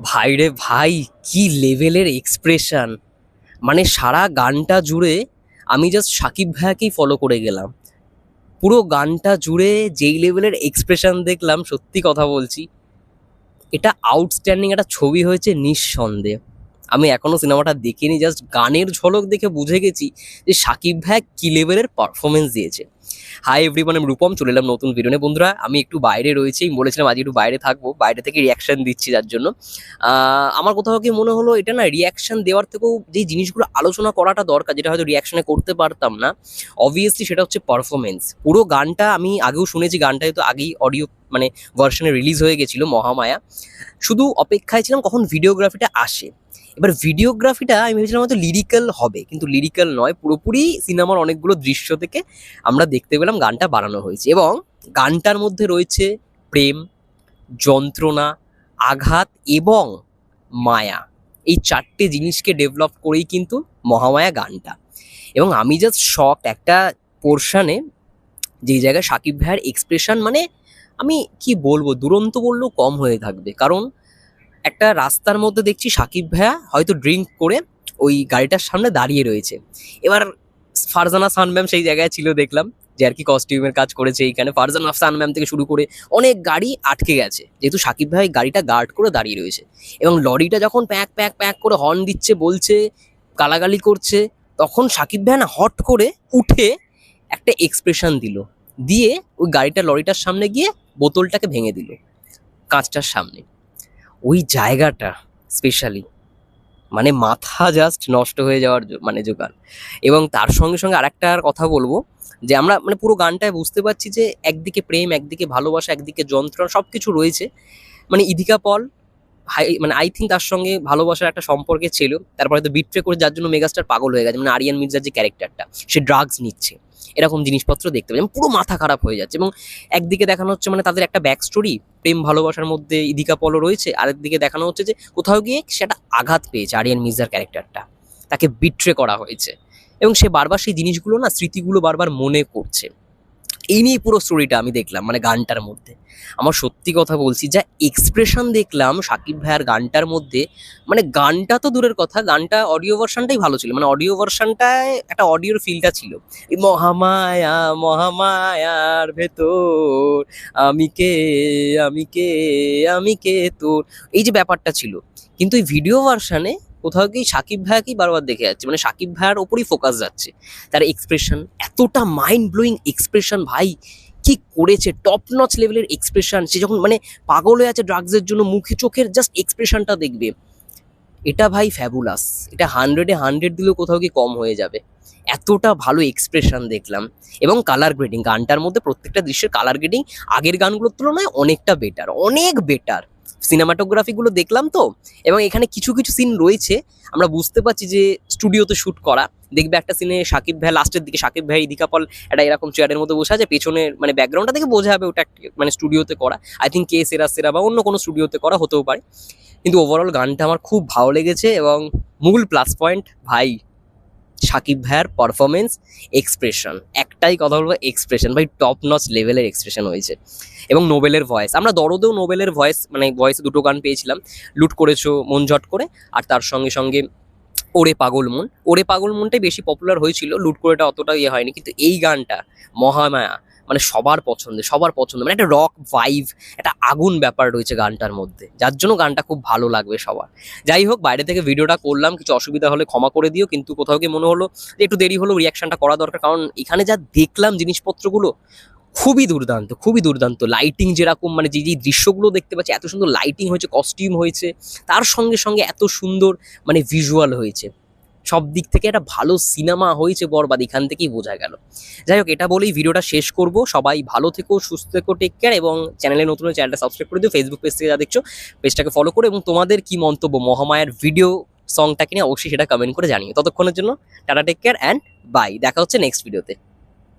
ভাই রে ভাই, কি লেভেলের এক্সপ্রেশন! মানে সারা গানটা জুড়ে আমি জাস্ট সাকিব ভাইয়াকেই ফলো করে গেলাম। পুরো গানটা জুড়ে যেই লেভেলের এক্সপ্রেশন দেখলাম, সত্যি কথা বলছি, এটা আউটস্ট্যান্ডিং একটা ছবি হয়েছে নিঃসন্দেহে। আমি এখনো সিনেমাটা দেখিনি, জাস্ট গানের ঝলক দেখে বুঝে গেছি যে সাকিব ভাই কি লেভেলের পারফরমেন্স দিয়েছে। হাই এভরিওয়ান, আমি রূপম, চলে এলাম নতুন ভিডিও নিয়ে। বন্ধুরা, আমি একটু বাইরে রয়েছি, আমি বলেছিলাম আজ একটু বাইরে থাকবো, বাইরে থেকে রিয়াকশন দিচ্ছি। যার জন্য আমার কোথাও কি মনে হলো, এটা না রিয়াকশন দেওয়ার থেকেও যে জিনিসগুলো আলোচনা করাটা দরকার, যেটা হয়তো রিয়াকশনে করতে পারতাম না, অবভিয়াসলি সেটা হচ্ছে পারফরমেন্স। পুরো গানটা আমি আগেও শুনেছি, গানটা তো আগেই অডিও মানে ভার্সনে রিলিজ হয়ে গেছিল, মহামায়া। শুধু অপেক্ষায় ছিলাম কখন ভিডিওগ্রাফিটা আসে। এবার ভিডিওগ্রাফিটা আমি ভেবেছিলাম হয়তো লিরিক্যাল হবে, কিন্তু লিরিক্যাল নয়, পুরোপুরি সিনেমার অনেকগুলো দৃশ্য থেকে আমরা দেখতে পেলাম গানটা বানানো হয়েছে। এবং গানটার মধ্যে রয়েছে প্রেম, যন্ত্রণা, আঘাত এবং মায়া। এই চারটে জিনিসকে ডেভেলপ করেই কিন্তু মহামায়া গানটা। এবং আমি জাস্ট শক একটা পোর্শনে, যেই জায়গায় সাকিব ভাইয়ের এক্সপ্রেশন, মানে আমি কি বলবো, দুরন্ত বললেও কম হয়ে থাকবে। কারণ একটা রাস্তার মধ্যে দেখছি সাকিব ভাইয়া হয়তো ড্রিঙ্ক করে ওই গাড়িটার সামনে দাঁড়িয়ে রয়েছে। এবার ফারজানা খান ম্যাম সেই জায়গায় ছিল, দেখলাম যে আর কি কস্টিউমের কাজ করেছে এইখানে। ফারজানা খান ম্যাম থেকে শুরু করে অনেক গাড়ি আটকে গেছে, যেহেতু সাকিব ভাই গাড়িটা গার্ড করে দাঁড়িয়ে রয়েছে। এবং লরিটা যখন প্যাক প্যাক প্যাক করে হর্ন দিচ্ছে, বলছে, গালাগালি করছে, তখন সাকিব ভাই না হট করে উঠে একটা এক্সপ্রেশন দিল, দিয়ে ওই গাড়িটা লরিটার সামনে গিয়ে বোতলটাকে ভেঙে দিল কাঁচটার সামনে। ওই জায়গাটা স্পেশালি, মানে মাথা জাস্ট নষ্ট হয়ে যাওয়ার মানে জোগাড়। এবং তার সঙ্গে সঙ্গে আরেকটা কথা বলবো, যে আমরা মানে পুরো গানটায় বুঝতে পারছি যে একদিকে প্রেম, একদিকে ভালোবাসা, একদিকে যন্ত্রণা, সব কিছু রয়েছে। মানে ইদিকা পল, হাই মানে আই থিঙ্ক তার সঙ্গে ভালোবাসার একটা সম্পর্কে ছিল, তারপরে তো বিট্রে করে, যার জন্য মেগাস্টার পাগল হয়ে গেছে। মানে আরিয়ান মির্জার যে ক্যারেক্টারটা, সে ড্রাগস নিচ্ছে, এরকম জিনিসপত্র দেখতে পাচ্ছি। পুরো মাথা খারাপ হয়ে যাচ্ছে। এবং একদিকে দেখানো হচ্ছে মানে তাদের একটা ব্যাক স্টোরি, প্রেম ভালোবাসার মধ্যে ইদিকা পলও রয়েছে, আরেকদিকে দেখানো হচ্ছে যে কোথাও গিয়ে সেটা আঘাত পেয়েছে আরিয়ান মির্জার ক্যারেক্টারটা, তাকে বিট্রে করা হয়েছে। এবং সে বারবার সেই জিনিসগুলো না, স্মৃতিগুলো বারবার মনে করছে। এই নিয়ে পুরো স্টোরিটা আমি দেখলাম মানে গানটার মধ্যে। আমার সত্যি কথা বলছি, যা এক্সপ্রেশন দেখলাম সাকিব ভাইয়ার গানটার মধ্যে, মানে গানটা তো দূরের কথা, গানটা অডিও ভার্সনটাই ভালো ছিল। মানে অডিও ভার্সনটায় একটা অডিওর ফিলটা ছিল, এই মহামায়া মহামায়ার ভেতর আমি কে, আমি কে, আমি কে তোর, এই যে ব্যাপারটা ছিল। কিন্তু এই ভিডিও ভার্সনে কোথাও কি সাকিব ভাইয়াকেই বারবার দেখে যাচ্ছে, মানে সাকিব ভাইয়ার ওপরই ফোকাস যাচ্ছে। তার এক্সপ্রেশন এতটা মাইন্ড ব্লোয়িং এক্সপ্রেশন, ভাই কি করেছে, টপ নচ লেভেলের এক্সপ্রেশন। সে যখন মানে পাগল হয়ে আছে ড্রাগসের জন্য, মুখে চোখের জাস্ট এক্সপ্রেশনটা দেখবে, এটা ভাই ফ্যাবুলাস। এটা 100-এ 100 দিলেও কোথাও কি কম হয়ে যাবে, এতটা ভালো এক্সপ্রেশন দেখলাম। এবং কালার গ্রেডিং, গানটার মধ্যে প্রত্যেকটা দৃশ্যের কালার গ্রেডিং আগের গানগুলোর তুলনায় অনেকটা বেটার, অনেক বেটার। সিনেমাটোগ্রাফিগুলো দেখলাম তো। এবং এখানে কিছু কিছু সিন রয়েছে, আমরা বুঝতে পারছি যে স্টুডিওতে শ্যুট করা। দেখবে একটা সিনে সাকিব ভাই লাস্টের দিকে, সাকিব ভাই ইদিকা পল একটা এরকম চেয়ারের মধ্যে বসে আছে, পেছনে মানে ব্যাকগ্রাউন্ডটা দেখে বোঝা যাবে ওটা মানে স্টুডিওতে করা। আই থিঙ্ক কে সেরা সেরা বা অন্য কোনো স্টুডিওতে করা হতেও পারে। কিন্তু ওভারঅল গানটা আমার খুব ভালো লেগেছে। এবং মূল প্লাস পয়েন্ট ভাই সাকিব ভাইয়ার পারফরমেন্স, এক্সপ্রেশন, একটাই কথা বলবো, এক্সপ্রেশন ভাই টপ নচ লেভেলের এক্সপ্রেশন হয়েছে। এবং নোবেলের ভয়েস, আমরা দরদেও নোবেলের ভয়েস মানে ভয়েসে দুটো গান পেয়েছিলাম, লুট করেছো মন ঝট করে, আর তার সঙ্গে সঙ্গে ওরে পাগল মন। ওরে পাগল মনটাই বেশি পপুলার হয়েছিল, লুট করেটা অতটা ইয়ে হয়নি। কিন্তু এই গানটা মহামায়া, মানে সবার পছন্দ, সবার পছন্দ, মানে একটা রক ভাইভ, একটা আগুন ব্যাপার রয়েছে গানটার মধ্যে, যার জন্য গানটা খুব ভালো লাগবে সবার। যাই হোক, বাইরে থেকে ভিডিওটা করলাম, কিছু অসুবিধা হলে ক্ষমা করে দিও। কিন্তু কোথাও গিয়ে মনে হলো যে একটু দেরি হলেও রিয়াকশনটা করা দরকার, কারণ এখানে যা দেখলাম জিনিসপত্রগুলো খুবই দুর্দান্ত, খুবই দুর্দান্ত। লাইটিং যেরকম, মানে যে যে দৃশ্যগুলো দেখতে পাচ্ছি, এত সুন্দর লাইটিং হয়েছে, কস্টিউম হয়েছে, তার সঙ্গে সঙ্গে এত সুন্দর মানে ভিজুয়াল হয়েছে, সব দিক থেকে একটা ভালো সিনেমা হয়েছে বরবাদ, এখান থেকেই বোঝা গেল। যাই হোক, এটা বলেই ভিডিওটা শেষ করব। সবাই ভালো থেকো, সুস্থ থেকো, টেক কেয়ার। এবং চ্যানেলে নতুন হলে চ্যানেলটা সাবস্ক্রাইব করে দিও, ফেসবুক পেজ থেকে যা দেখছো পেজটাকে ফলো করো। এবং তোমাদের কি মন্তব্য মহামায়ার ভিডিও সংটাকে নিয়ে অবশ্যই সেটা কমেন্ট করে জানিও। ততক্ষণের জন্য tata, take care and bye. দেখা হচ্ছে নেক্সট ভিডিওতে।